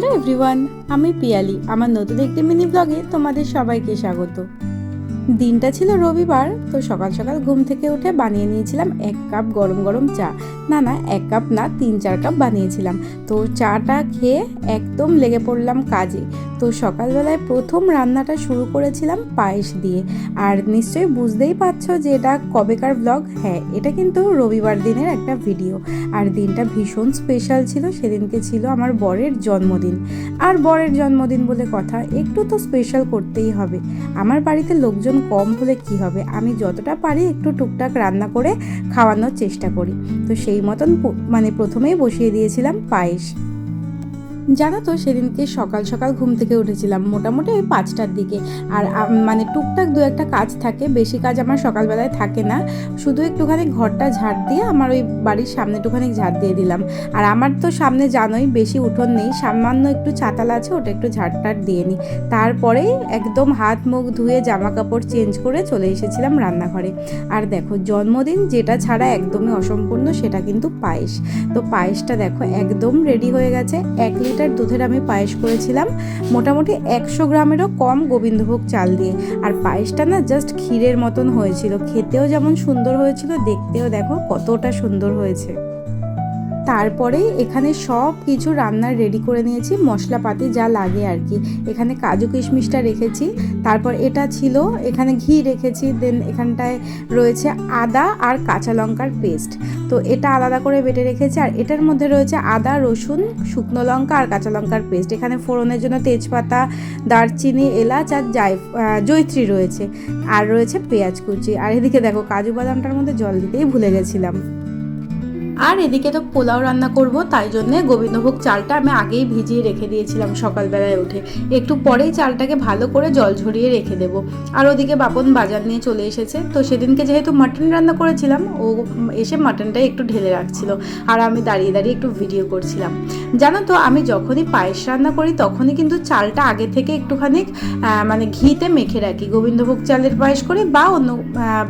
Hello everyone, আমি পিয়ালি। আমার নতুন একটি মিনি ব্লগে তোমাদের সবাইকে স্বাগত। দিনটা ছিল রবিবার, তো সকাল সকাল ঘুম থেকে উঠে বানিয়ে নিয়েছিলাম 1 কাপ গরম গরম চা। না 1 কাপ না, 3-4 কাপ বানিয়েছিলাম। তো চাটা খেয়ে একদম লেগে পড়লাম কাজে। তো সকালবেলায় প্রথম রান্নাটা শুরু করেছিলাম পায়েস দিয়ে। আর নিশ্চয়ই বুঝতেই পারছো যে এটা কবেকার ব্লগ। হ্যাঁ, এটা কিন্তু রবিবার দিনের একটা ভিডিও। আর দিনটা ভীষণ স্পেশাল ছিল। সেদিনকে ছিল আমার বরের জন্মদিন। আর বরের জন্মদিন বলে কথা, একটু তো স্পেশাল করতেই হবে। আমার বাড়িতে লোকজন কম হলে কি হবে, আমি যতটা পারি একটু টুকটাক রান্না করে খাওয়ানোর চেষ্টা করি। তো সেই মতন প্রথমেই বসিয়ে দিয়েছিলাম পায়েস। জানো তো, সেদিনকে সকাল সকাল ঘুম থেকে উঠেছিলাম মোটামুটি ওই 5টার দিকে। আর টুকটাক 2-একটা কাজ থাকে, বেশি কাজ আমার সকালবেলায় থাকে না। শুধু একটুখানি ঘরটা ঝাড় দিয়ে আমার ওই বাড়ির সামনে একটুখানি ঝাড় দিয়ে দিলাম। আর আমার তো সামনে জানোই বেশি উঠোন নেই, সামান্য একটু চাতাল আছে, ওটা একটু ঝাড়টাড় দিয়ে নিই। তারপরেই একদম হাত মুখ ধুয়ে জামা কাপড় চেঞ্জ করে চলে এসেছিলাম রান্নাঘরে। আর দেখো, জন্মদিন যেটা ছাড়া একদমই অসম্পূর্ণ সেটা কিন্তু পায়েস। তো পায়েসটা দেখো একদম রেডি হয়ে গেছে। 1 লিটার দুধের আমি পায়েস করেছিলাম, মোটামুটি 100 গ্রামেরও কম গোবিন্দভোগ চাল দিয়ে। আর পায়েসটা না জাস্ট ক্ষীরের মতন হয়েছিল, খেতেও যেমন সুন্দর হয়েছিল, দেখতেও দেখো কতটা সুন্দর হয়েছে। তারপরে এখানে সব কিছু রান্নার রেডি করে নিয়েছি, মশলাপাতি যা লাগে আর কি। এখানে কাজু কিশমিশটা রেখেছি, তারপর এটা ছিল, এখানে ঘি রেখেছি, দেন এখানটায় রয়েছে আদা আর কাঁচা লঙ্কার পেস্ট। তো এটা আলাদা করে বেটে রেখেছি। আর এটার মধ্যে রয়েছে আদা, রসুন, শুকনো লঙ্কা আর কাঁচা লঙ্কার পেস্ট। এখানে ফোড়নের জন্য তেজপাতা, দারচিনি, এলাচ আর জয়িত্রী রয়েছে। আর রয়েছে পেঁয়াজ কুচি। আর এদিকে দেখো, কাজু বাদামটার মধ্যে জল দিতেই ভুলে গেছিলাম। আর এদিকে তো পোলাও রান্না করব, তাই জন্যে গোবিন্দভোগ চালটা আমি আগেই ভিজিয়ে রেখে দিয়েছিলাম সকালবেলায় উঠে। একটু পরেই চালটাকে ভালো করে জল ঝরিয়ে রেখে দেব। আর ওদিকে বাপন বাজার নিয়ে চলে এসেছে। তো সেদিনকে যেহেতু মাটন রান্না করেছিলাম, ও এসে মাটনটাই একটু ঢেলে রাখছিল, আর আমি দাঁড়িয়ে দাঁড়িয়ে একটু ভিডিও করছিলাম। জানো তো, আমি যখনই পায়েস রান্না করি তখনই কিন্তু চালটা আগে থেকে একটুখানি ঘিতে মেখে রাখি। গোবিন্দভোগ চালের পায়েস করি বা অন্য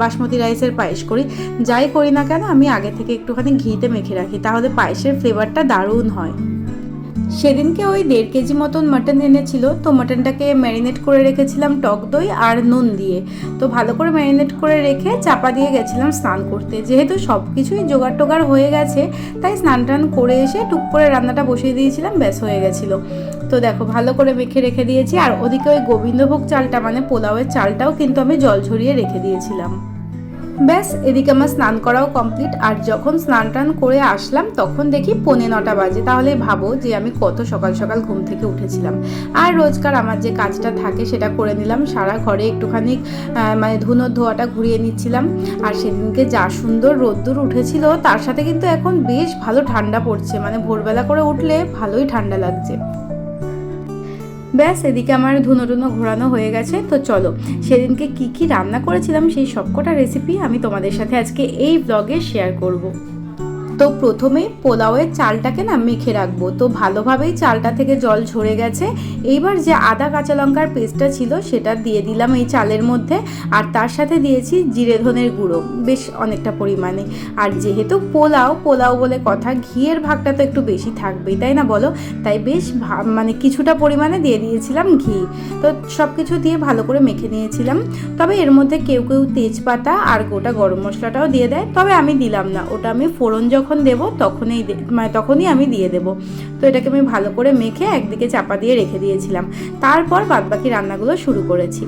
বাসমতি রাইসের পায়েস করি, যাই করি না কেন আমি আগে থেকে একটুখানি ঘিতে মেখে রাখি, তাহলে পায়েসের ফ্লেভারটা দারুণ হয়। সেদিনকে ওই 1.5 কেজি মতন মাটন এনেছিল। তো মাটনটাকে ম্যারিনেট করে রেখেছিলাম টক দই আর নুন দিয়ে। তো ভালো করে ম্যারিনেট করে রেখে চাপা দিয়ে গেছিলাম স্নান করতে। যেহেতু সব কিছুই জোগাড় টোগাড় হয়ে গেছে, তাই স্নান টান করে এসে টুক করে রান্নাটা বসিয়ে দিয়েছিলাম, ব্যাস হয়ে গেছিলো। তো দেখো, ভালো করে মেখে রেখে দিয়েছি। আর ওদিকে ওই গোবিন্দভোগ চালটা পোলাওয়ের চালটাও কিন্তু আমি জল ঝরিয়ে রেখে দিয়েছিলাম। ব্যাস, এদিকে আমার স্নান করাও কমপ্লিট। আর যখন স্নান টান করে আসলাম তখন দেখি 9:45 বাজে। তাহলে ভাবো যে আমি কত সকাল সকাল ঘুম থেকে উঠেছিলাম। আর রোজকার আমার যে কাজটা থাকে সেটা করে নিলাম। সারা ঘরে একটুখানি ধুনোর ধোয়াটা ঘুরিয়ে নিচ্ছিলাম। আর সেদিনকে যা সুন্দর রোদ্দুর উঠেছিল, তার সাথে কিন্তু এখন বেশ ভালো ঠান্ডা পড়ছে। ভোরবেলা করে উঠলে ভালোই ঠান্ডা লাগছে। ব্যাস, এদিকে আমার ধুনো ঘোরানো হয়ে গেছে। তো চলো, সেদিনকে কি রান্না করেছিলাম সেই সবকটা রেসিপি আমি তোমাদের সাথে আজকে এই ব্লগে শেয়ার করব। তো প্রথমে পোলাওয়ের চালটাকে মেখে রাখবো। তো ভালোভাবেই চালটা থেকে জল ঝরে গেছে। এইবার যে আদা কাঁচা লঙ্কার পেস্টটা ছিল সেটা দিয়ে দিলাম এই চালের মধ্যে। আর তার সাথে দিয়েছি জিরে ধনের গুঁড়ো, বেশ অনেকটা পরিমাণে। আর যেহেতু পোলাও বলে কথা, ঘিয়ের ভাগটা তো একটু বেশি থাকবেই, তাই না বলো? তাই বেশ কিছুটা পরিমাণে দিয়ে দিয়েছিলাম ঘি। তো সব কিছু দিয়ে ভালো করে মেখে নিয়েছিলাম। তবে এর মধ্যে কেউ তেজপাতা আর গোটা গরম মশলাটাও দিয়ে দেয়, তবে আমি দিলাম না। ওটা আমি ফোড়ন যখন দেবো তখনই আমি দিয়ে দেবো। তো এটাকে আমি ভালো করে মেখে একদিকে চাপা দিয়ে রেখে দিয়েছিলাম। তারপর বাদবাকি রান্নাগুলো শুরু করেছি।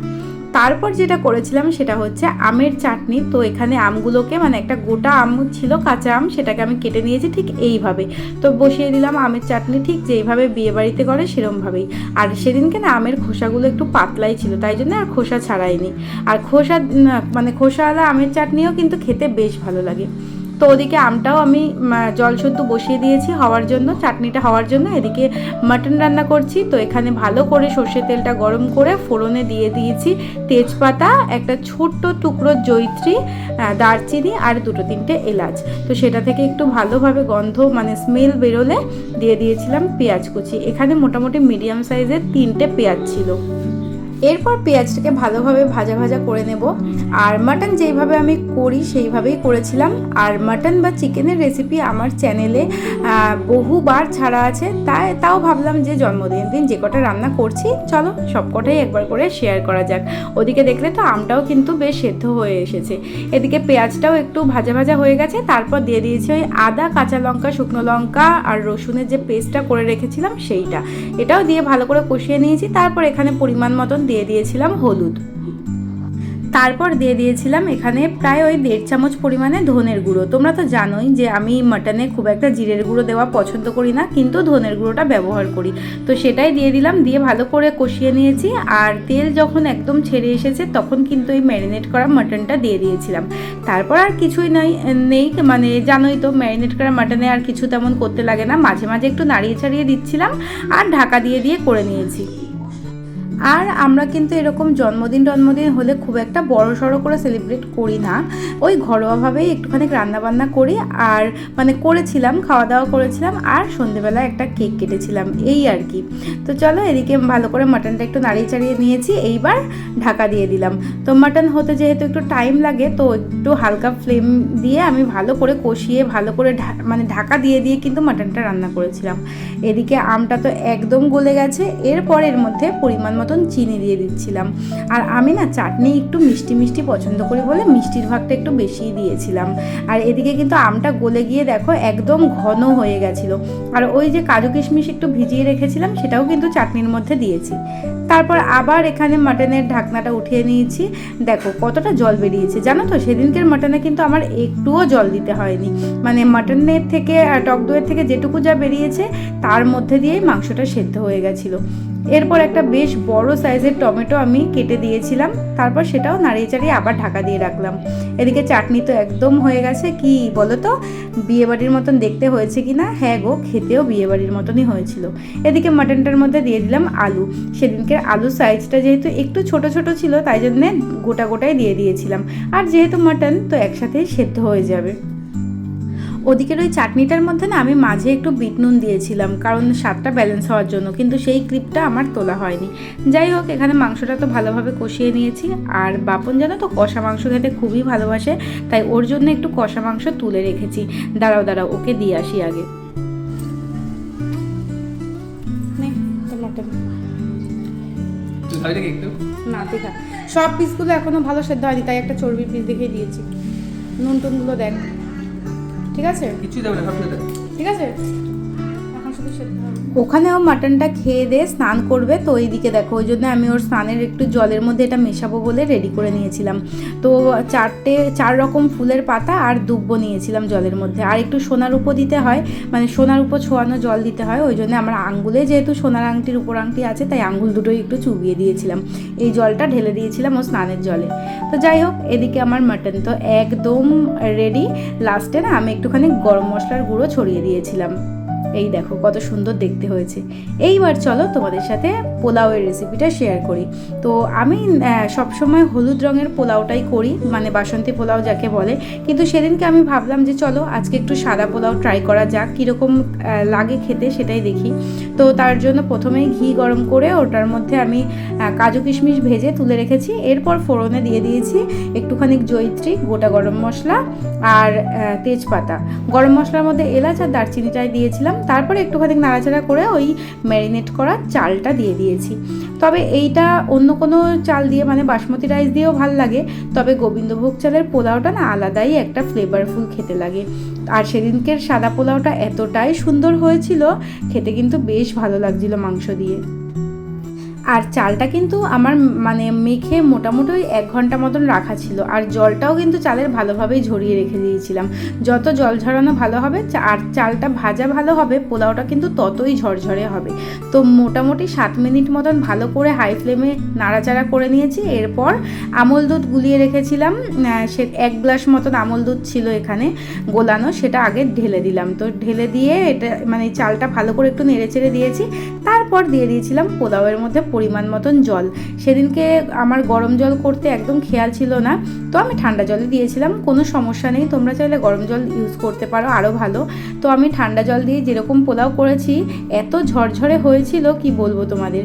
তারপর যেটা করেছিলাম সেটা হচ্ছে আমের চাটনি। তো এখানে আমগুলোকে একটা গোটা আম ছিল, কাঁচা আম, সেটাকে আমি কেটে নিয়েছি ঠিক এইভাবে। তো বসিয়ে দিলাম আমের চাটনি, ঠিক যেইভাবে বিয়ে বাড়িতে করে সেরমভাবেই। আর সেদিনকে আমের খোসাগুলো একটু পাতলাই ছিল, তাই জন্য আর খোসা ছাড়াইনি। আর খোসাওয়ালা আমের চাটনিও কিন্তু খেতে বেশ ভালো লাগে। তো ওদিকে আমটাও আমি জল শুদ্ধ বসিয়ে দিয়েছি হওয়ার জন্য, চাটনিটা হওয়ার জন্য। এদিকে মাটন রান্না করছি। তো এখানে ভালো করে সর্ষের তেলটা গরম করে ফোড়নে দিয়ে দিয়েছি তেজপাতা, একটা ছোট্ট টুকরো জয়িত্রী, দারচিনি আর 2-3টে এলাচ। তো সেটা থেকে একটু ভালোভাবে গন্ধ স্মেল বেরোলে দিয়ে দিয়েছিলাম পেঁয়াজ কুচি। এখানে মোটামুটি মিডিয়াম সাইজের 3টে পেঁয়াজ ছিল। এরপর পেঁয়াজটাকে ভালোভাবে ভাজা ভাজা করে নেব। আর মাটন যেইভাবে আমি করি সেইভাবেই করেছিলাম। আর মাটন বা চিকেনের রেসিপি আমার চ্যানেলে বহুবার ছাড়া আছে, তাও ভাবলাম যে জন্মদিনের দিন যে কটা রান্না করছি চলো সব কটাই একবার করে শেয়ার করা যাক। ওদিকে দেখলে তো আমটাও কিন্তু বেশ সেদ্ধ হয়ে এসেছে, এদিকে পেঁয়াজটাও একটু ভাজা ভাজা হয়ে গেছে। তারপর দিয়ে দিয়েছি ওই আদা, কাঁচা লঙ্কা, শুকনো লঙ্কা আর রসুনের যে পেস্টটা করে রেখেছিলাম সেইটা, এটাও দিয়ে ভালো করে কষিয়ে নিয়েছি। তারপর এখানে পরিমাণ মতন দিয়ে দিয়েছিলাম হলুদ, তারপর দিয়ে দিয়েছিলাম এখানে প্রায় ওই 1.5 চামচ পরিমাণে ধনের গুঁড়ো। তোমরা তো জানোই যে আমি মাটনে খুব একটা জিরের গুঁড়ো দেওয়া পছন্দ করি না, কিন্তু ধনের গুঁড়োটা ব্যবহার করি, তো সেটাই দিয়ে দিলাম। দিয়ে ভালো করে কষিয়ে নিয়েছি। আর তেল যখন একদম ছেড়ে এসেছে তখন কিন্তু এই ম্যারিনেট করা মাটনটা দিয়ে দিয়েছিলাম। তারপর আর কিছুই নেই, মানে জানোই তো ম্যারিনেট করা মাটনে আর কিছু তেমন করতে লাগে না, মাঝে মাঝে একটু নাড়িয়ে ছাড়িয়ে দিচ্ছিলাম আর ঢাকা দিয়ে করে নিয়েছি। আর আমরা কিন্তু এরকম জন্মদিন হলে খুব একটা বড় সড়ো করে সেলিব্রেট করি না, ওই ঘরোয়াভাবেই একটুখানি রান্নাবান্না করি। আর মানে করেছিলাম, খাওয়া দাওয়া করেছিলাম, আর সন্ধেবেলা একটা কেক কেটেছিলাম, এই আর কি। তো চলো এদিকে ভালো করে মাটনটা একটু নাড়িয়ে চাড়িয়ে নিয়েছি, এইবার ঢাকা দিয়ে দিলাম। তো মাটন হতে যেহেতু একটু টাইম লাগে, তো একটু হালকা ফ্লেম দিয়ে আমি ভালো করে কষিয়ে ভালো করে মানে ঢাকা দিয়ে কিন্তু মাটনটা রান্না করেছিলাম। এদিকে আমটা তো একদম গলে গেছে। এরপর এর মধ্যে পরিমাণ মতন চিনি দিয়ে দিচ্ছিলাম। আর আমি না চাটনি একটু মিষ্টি মিষ্টি পছন্দ করি বলে মিষ্টির ভাগটা একটু বেশিই দিয়েছিলাম। আর এদিকে কিন্তু আমটা গলে গিয়ে দেখো একদম ঘন হয়ে গেছিলো। আর ওই যে কাজু কিশমিশ একটু ভিজিয়ে রেখেছিলাম সেটাও কিন্তু চাটনির মধ্যে দিয়েছি। তারপর আবার এখানে মাটনের ঢাকনাটা উঠিয়ে নিয়েছি। দেখো কতটা জল বেরিয়েছে, জানো তো সেদিনকের মাটনে কিন্তু আমার একটুও জল দিতে হয়নি, মানে মাটনের থেকে টক দইয়ের থেকে যেটুকু যা বেরিয়েছে তার মধ্যে দিয়েই মাংসটা সেদ্ধ হয়ে গেছিলো। এরপর একটা বেশ বড় সাইজের টমেটো আমি কেটে দিয়েছিলাম, তারপর সেটাও নাড়িয়ে চাড়িয়ে আবার ঢাকা দিয়ে রাখলাম। এদিকে চাটনি তো একদম হয়ে গেছে, কি বলো তো বিয়েবাড়ির মতন দেখতে হয়েছে কি না? হ্যাঁ গো, খেতেও বিয়েবাড়ির মতনই হয়েছিল। এদিকে মাটনটার মধ্যে দিয়ে দিলাম আলু। সেদিনকে আলুর সাইজটা যেহেতু একটু ছোট ছোট ছিল তাই জন্যে গোটা গোটাই দিয়ে দিয়েছিলাম, আর যেহেতু মাটন তো একসাথেই সেদ্ধ হয়ে যাবে। ওদিকের ওই চাটনিটার মধ্যে না আমি মাঝে একটু বিট নুন দিয়েছিলাম, কারণ স্বাদটা ব্যালেন্স হওয়ার জন্য, কিন্তু সেই ক্লিপটা আমার তোলা হয়নি। যাই হোক, এখানে মাংসটা তো ভালোভাবে কষিয়ে নিয়েছি। আর বাপন জানো তো কষা মাংস খেতে খুবই ভালোবাসে, তাই ওর জন্য একটু কষা মাংস তুলে রেখেছি। দাঁড়াও ওকে দিয়ে আসি আগে। না দেখা সব পিসগুলো এখনো ভালো সেদ্ধ হয়নি, তাই একটা চর্বির পিস দেখেই দিয়েছি। নুন টুনগুলো দেখ, ঠিক আছে? কিছুই দেবে না, ঠিক আছে। এখন শুধু সেদ্ধ হবে। ওখানেও মাটনটা খেয়ে দিয়ে স্নান করবে, তো এইদিকে দেখো ওই জন্য আমি ওর স্নানের একটু জলের মধ্যে এটা মেশাবো বলে রেডি করে নিয়েছিলাম। তো 4 রকম ফুলের পাতা আর দুব্বো নিয়েছিলাম জলের মধ্যে, আর একটু সোনার উপো দিতে হয়, মানে সোনার উপো ছোঁয়ানো জল দিতে হয়। ওই জন্য আমার আঙ্গুলে যেহেতু সোনার আংটির উপর আংটি আছে, তাই আঙ্গুল দুটোই একটু চুবিয়ে দিয়েছিলাম। এই জলটা ঢেলে দিয়েছিলাম ও স্নানের জলে। তো যাই হোক, এদিকে আমার মাটন তো একদম রেডি। লাস্টে না আমি একটুখানি গরম মশলার গুঁড়ো ছড়িয়ে দিয়েছিলাম। এই দেখো কত সুন্দর দেখতে হয়েছে। এইবার চলো তোমাদের সাথে পোলাওয়ের রেসিপিটা শেয়ার করি। তো আমি সবসময় হলুদ রঙের পোলাওটাই করি, মানে বাসন্তী পোলাও যাকে বলে, কিন্তু সেদিনকে আমি ভাবলাম যে চলো আজকে একটু সাদা পোলাও ট্রাই করা যাক, কীরকম লাগে খেতে সেটাই দেখি। তো তার জন্য প্রথমেই ঘি গরম করে ওটার মধ্যে আমি কাজু কিশমিশ ভেজে তুলে রেখেছি। এরপর ফোড়নে দিয়ে দিয়েছি একটুখানি জয়িত্রী, গোটা গরম মশলা আর তেজপাতা। গরম মশলার মধ্যে এলাচ আর দারচিনিটাই দিয়েছিলাম। তারপরে একটুখানি নাড়াচাড়া করে ওই ম্যারিনেট করা চালটা দিয়ে দিয়েছি। তবে এইটা অন্য কোনো চাল দিয়ে, মানে বাসমতি রাইস দিয়েও ভাল লাগে, তবে গোবিন্দভোগ চালের পোলাওটা না আলাদাই একটা ফ্লেভারফুল খেতে লাগে। আর সেদিনকের সাদা পোলাওটা এতটাই সুন্দর হয়েছিল, খেতে কিন্তু বেশ ভালো লাগছিল মাংস দিয়ে। আর চালটা কিন্তু আমার মানে মেখে মোটামুটি 1 ঘন্টা মতন রাখা ছিল, আর জলটাও কিন্তু চালের ভালোভাবেই ঝরিয়ে রেখে দিয়েছিলাম। যত জল ঝরানো ভালো হবে আর চালটা ভাজা ভালো হবে, পোলাওটা কিন্তু ততই ঝরঝরে হবে। তো মোটামুটি 7 মিনিট মতন ভালো করে হাই ফ্লেমে নাড়াচাড়া করে নিয়েছি। এরপর আমল দুধ গুলিয়ে রেখেছিলাম, সে 1 গ্লাস মতন আমল দুধ ছিল এখানে গোলানো, সেটা আগে ঢেলে দিলাম। তো ঢেলে দিয়ে এটা মানে চালটা ভালো করে একটু নেড়ে চেড়ে দিয়েছি। তারপর তারপর দিয়ে দিয়েছিলাম পোলাওয়ের মধ্যে পরিমাণ মতন জল। সেদিনকে আমার গরম জল করতে একদম খেয়াল ছিল না, তো আমি ঠান্ডা জলে দিয়েছিলাম। কোনো সমস্যা নেই, তোমরা চাইলে গরম জল ইউজ করতে পারো, আরও ভালো। তো আমি ঠান্ডা জল দিয়ে যেরকম পোলাও করেছি এত ঝরঝরে হয়েছিল কি বলবো তোমাদের।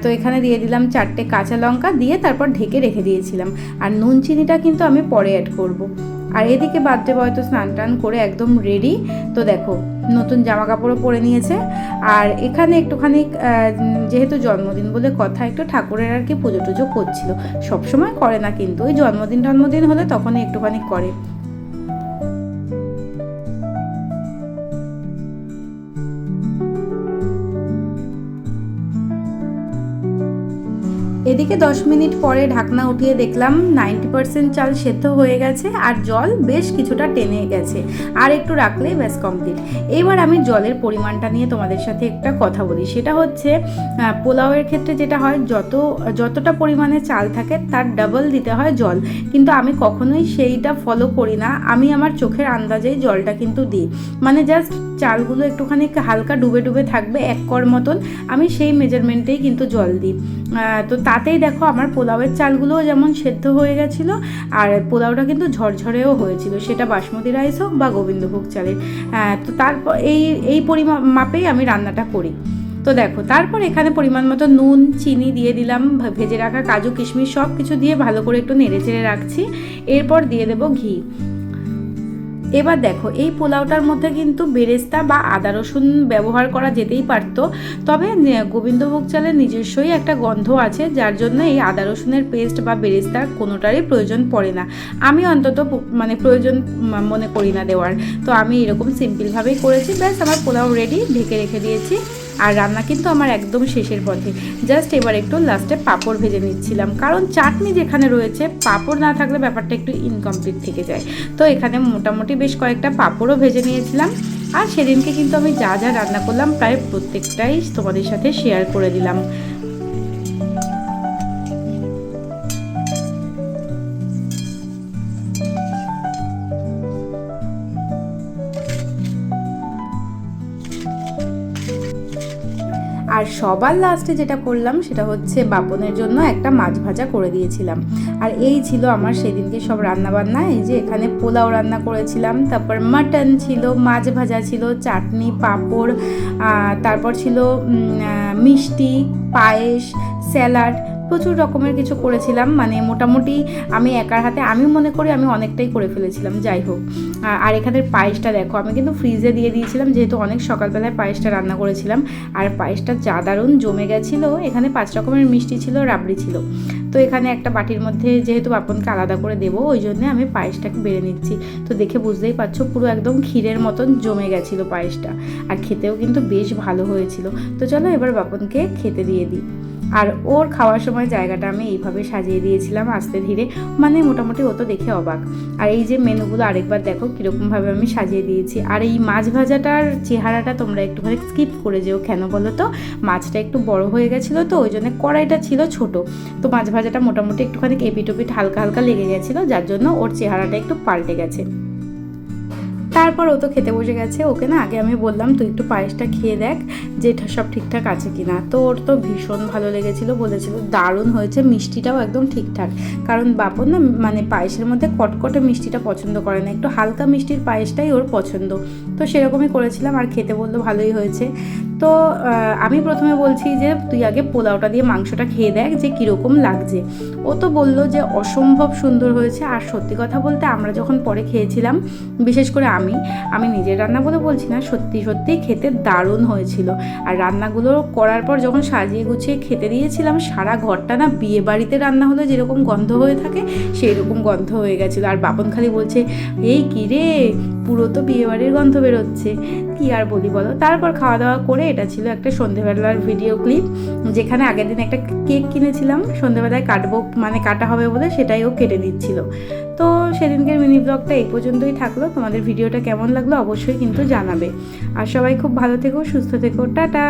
তো এখানে দিয়ে দিলাম 4টে কাঁচা লঙ্কা, দিয়ে তারপর ঢেকে রেখে দিয়েছিলাম। আর নুন চিনিটা কিন্তু আমি পরে অ্যাড করব। আর এদিকে বার্থডে বয় তো স্নান টান করে একদম রেডি। তো দেখো নতুন জামা কাপড়ও পরে নিয়েছে। আর এখানে একটুখানি যেহেতু জন্মদিন বলে কথা, একটু ঠাকুরের আর কি পুজো টুজো করছিল। সবসময় করে না, কিন্তু ওই জন্মদিন হলে তখনই একটুখানি করে। এদিকে 10 মিনিট পরে ঢাকনা উঠিয়ে দেখলাম 90% চাল সেদ্ধ হয়ে গেছে, আর জল বেশ কিছুটা টেনে গেছে। আর একটু রাখলেই ব্যাস কমপ্লিট। এবার আমি জলের পরিমাণটা নিয়ে তোমাদের সাথে একটা কথা বলি। সেটা হচ্ছে পোলাওয়ের ক্ষেত্রে যেটা হয়, যতটা পরিমাণে চাল থাকে তার ডাবল দিতে হয় জল, কিন্তু আমি কখনোই সেইটা ফলো করি না। আমি আমার চোখের আন্দাজেই জলটা কিন্তু দিই, মানে জাস্ট চালগুলো একটুখানি হালকা ডুবে ডুবে থাকবে 1 কর মতন, আমি সেই মেজারমেন্টেই কিন্তু জল দিই। তো তাতেই দেখো আমার পোলাওয়ের চালগুলোও যেমন সেদ্ধ হয়ে গেছিলো, আর পোলাওটা কিন্তু ঝরঝরেও হয়েছিল, সেটা বাসমতি রাইস হোক বা গোবিন্দভোগ চালের। তো তারপর এই মাপেই আমি রান্নাটা করি। তো দেখো তারপর এখানে পরিমাণ মতো নুন চিনি দিয়ে দিলাম, ভেজে রাখা কাজু কিশমিশ সব কিছু দিয়ে ভালো করে একটু নেড়ে চেড়ে রাখছি। এরপর দিয়ে দেবো ঘি। এবার দেখো এই পোলাওটার মধ্যে কিন্তু বেরেস্তা বা আদা রসুন ব্যবহার করা যেতেই পারতো, তবে গোবিন্দভোগ চালের নিজস্বই একটা গন্ধ আছে, যার জন্য এই আদা রসুনের পেস্ট বা বেরেস্তার কোনোটারই প্রয়োজন পড়ে না। আমি অন্তত মানে প্রয়োজন মনে করি না দেওয়ার। তো আমি এরকম সিম্পলভাবেই করেছি। ব্যাস আমার পোলাও রেডি, ঢেকে রেখে দিয়েছি। আর রান্না কিন্তু আমার একদম শেষের পথে। জাস্ট এবার একটু লাস্টে পাঁপড় ভেজে নিচ্ছিলাম, কারণ চাটনি যেখানে রয়েছে পাঁপড় না থাকলে ব্যাপারটা একটু ইনকমপ্লিট থেকে যায়। তো এখানে মোটামুটি বেশ কয়েকটা পাঁপড়ও ভেজে নিয়েছিলাম। আর সেদিনকে কিন্তু আমি যা যা রান্না করলাম প্রায় প্রত্যেকটাই তোমাদের সাথে শেয়ার করে দিলাম। আর সবার লাস্টে যেটা করলাম সেটা হচ্ছে বাপনের জন্য একটা মাছ ভাজা করে দিয়েছিলাম। আর এই ছিল আমার সেদিনকে সব রান্নাবান্না। এই যে এখানে পোলাও রান্না করেছিলাম, তারপর মাটন ছিল, মাছ ভাজা ছিল, চাটনি, পাঁপড়, তারপর ছিল মিষ্টি, পায়েস, স্যালাড, প্রচুর রকমের কিছু করেছিলাম। মানে মোটামুটি আমি একার হাতে আমি মনে করি আমি অনেকটাই করে ফেলেছিলাম। যাই হোক, আর এখানের পায়েসটা দেখো আমি কিন্তু ফ্রিজে দিয়ে দিয়েছিলাম, যেহেতু অনেক সকালবেলায় পায়েসটা রান্না করেছিলাম। আর পায়েসটা যা দারুণ জমে গেছিলো। এখানে 5 রকমের মিষ্টি ছিল, রাবড়ি ছিল। তো এখানে একটা বাটির মধ্যে যেহেতু বাপনকে আলাদা করে দেবো, ওই জন্যে আমি পায়েসটাকে বেড়ে নিচ্ছি। তো দেখে বুঝতেই পারছো পুরো একদম ক্ষীরের মতন জমে গেছিলো পায়েসটা, আর খেতেও কিন্তু বেশ ভালো হয়েছিল। তো চলো এবার বাপনকে খেতে দিয়ে দিই। আর ওর খাওয়ার সময় জায়গাটা আমি এইভাবে সাজিয়ে দিয়েছিলাম আস্তে ধীরে, মানে মোটামুটি ও তো দেখে অবাক। আর এই যে মেনুগুলো আরেকবার দেখো কীরকমভাবে আমি সাজিয়ে দিয়েছি। আর এই মাছ ভাজাটার চেহারাটা তোমরা একটুখানি স্কিপ করে যেও, কেন বলো তো, মাছটা একটু বড় হয়ে গেছিলো, তো ওই জন্য কড়াইটা ছিল ছোট। তো মাছ ভাজাটা মোটামুটি একটুখানি এপিটোপিট হালকা হালকা লেগে গেছিলো, যার জন্য ওর চেহারাটা একটু পাল্টে গেছে। তারপর ও তো খেতে বসে গেছে। ওকে না আগে আমি বললাম তুই একটু পায়েসটা খেয়ে দেখ যে সব ঠিকঠাক আছে কিনা। তো ওর তো ভীষণ ভালো লেগেছিলো, বলেছিল দারুণ হয়েছে, মিষ্টিটাও একদম ঠিকঠাক। কারণ বাপন না মানে পায়েসের মধ্যে কটকটে মিষ্টিটা পছন্দ করে না, একটু হালকা মিষ্টির পায়েসটাই ওর পছন্দ। তো সেরকমই করেছিলাম, আর খেতে বললো ভালোই হয়েছে। তো আমি প্রথমে বলছি যে তুই আগে পোলাওটা দিয়ে মাংসটা খেয়ে দেখ যে কীরকম লাগছে। ও তো বললো যে অসম্ভব সুন্দর হয়েছে। আর সত্যি কথা বলতে আমরা যখন পরে খেয়েছিলাম, বিশেষ করে আমি নিজের রান্না বলে বলছি না, সত্যি খেতে দারুণ হয়েছিল। আর রান্নাগুলো করার পর যখন সাজিয়ে গুছিয়ে খেতে দিয়েছিলাম, সারা ঘরটা না বিয়ে বাড়িতে রান্না হলে যেরকম গন্ধ হয়ে থাকে সেই রকম গন্ধ হয়ে গেছিলো। আর বাপন খালি বলছে এই কী রে, পুরো তো বিয়েবাড়ির গন্ধ বেরোচ্ছে। কি আর বলি বলো। তারপর খাওয়া দাওয়া করে, এটা ছিল একটা সন্ধেবেলার ভিডিও ক্লিপ, যেখানে আগের দিন একটা কেক কিনেছিলাম সন্ধেবেলায় কাটবো, মানে কাটা হবে বলে, সেটাই ও কেটে দিচ্ছিল। তো সেদিনকের মিনি ব্লগটা এই পর্যন্তই থাকলো। তোমাদের ভিডিওটা কেমন লাগলো অবশ্যই কিন্তু জানাবে। আর সবাই খুব ভালো থেকো, সুস্থ থেকো, টাটা।